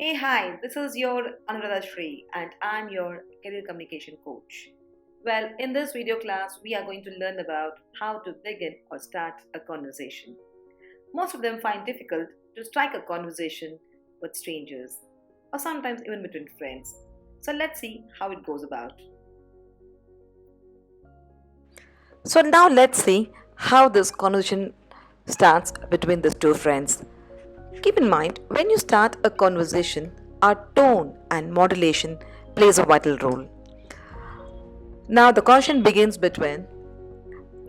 Hey, hi, this is your anuraadhashree and I'm your career communication coach. Well, in this video class, we are going to learn about how to begin or start a conversation. Most of them find difficult to strike a conversation with strangers or sometimes even between friends. So let's see how it goes about. So now let's see how this conversation starts between these two friends. Keep in mind, when you start a conversation, our tone and modulation plays a vital role. Now the conversation begins between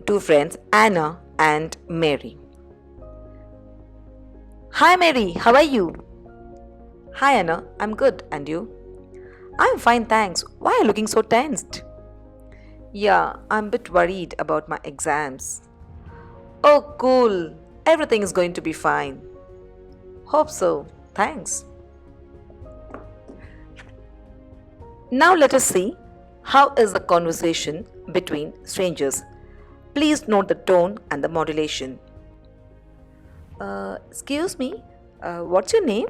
two friends, Anna and Mary. Hi Mary, how are you? Hi Anna, I'm good, and you? I'm fine, thanks. Why are you looking so tensed? Yeah, I'm a bit worried about my exams. Oh, cool. Everything is going to be fine. Hope so. Thanks. Now let us see how is the conversation between strangers. Please note the tone and the modulation. Excuse me, what's your name?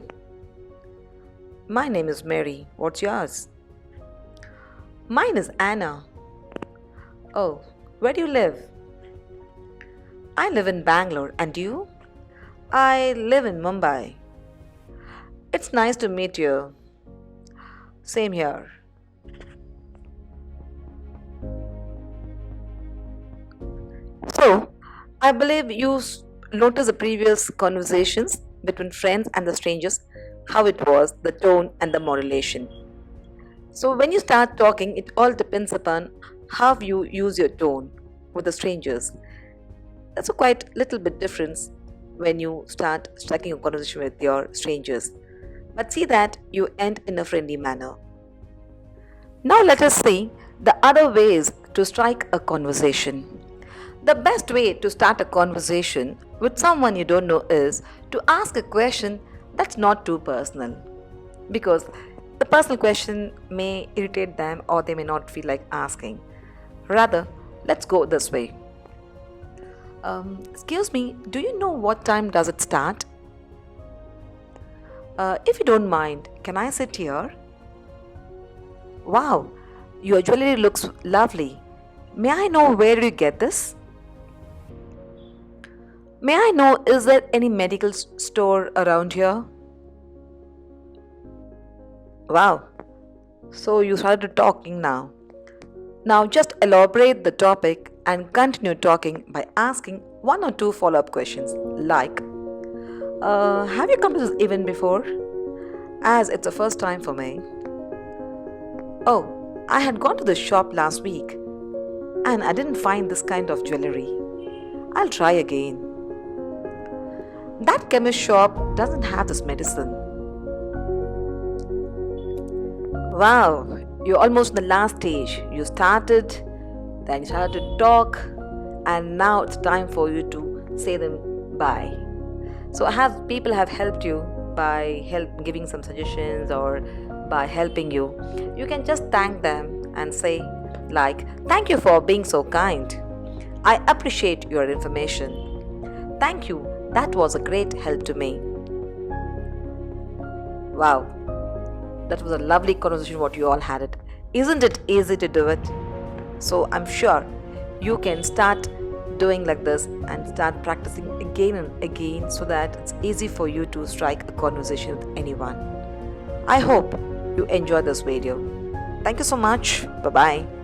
My name is Mary. What's yours? Mine is Anna. Oh, where do you live? I live in Bangalore, and you? I live in Mumbai. It's nice to meet you. Same here. So, I believe you noticed the previous conversations between friends and the strangers, how it was, the tone and the modulation. So, when you start talking, it all depends upon how you use your tone with the strangers. That's a quite little bit difference when you start striking a conversation with your strangers. But see that you end in a friendly manner. Now, let us see the other ways to strike a conversation. The best way to start a conversation with someone you don't know is to ask a question that's not too personal. Because the personal question may irritate them or they may not feel like asking. Rather, let's go this way. Excuse me, do you know what time does it start? If you don't mind, can I sit here? Wow, your jewelry looks lovely. May I know where you get this? May I know, is there any medical store around here? Wow, so you started talking now. Now just elaborate the topic and continue talking by asking one or two follow up questions like, have you come to this event before? As it's the first time for me. Oh, I had gone to the shop last week and I didn't find this kind of jewelry. I'll try again. That chemist shop doesn't have this medicine. Wow, you're almost in the last stage. You started, then you started to talk, and now it's time for you to say them bye. So have people have helped you by giving some suggestions or by helping you. You can just thank them and say like, thank you for being so kind. I appreciate your information. Thank you. That was a great help to me. Wow, that was a lovely conversation what you all had it. Isn't it easy to do it? So I'm sure you can start doing like this and start practicing again and again so that it's easy for you to strike a conversation with anyone. I hope you enjoy this video. Thank you so much. Bye bye.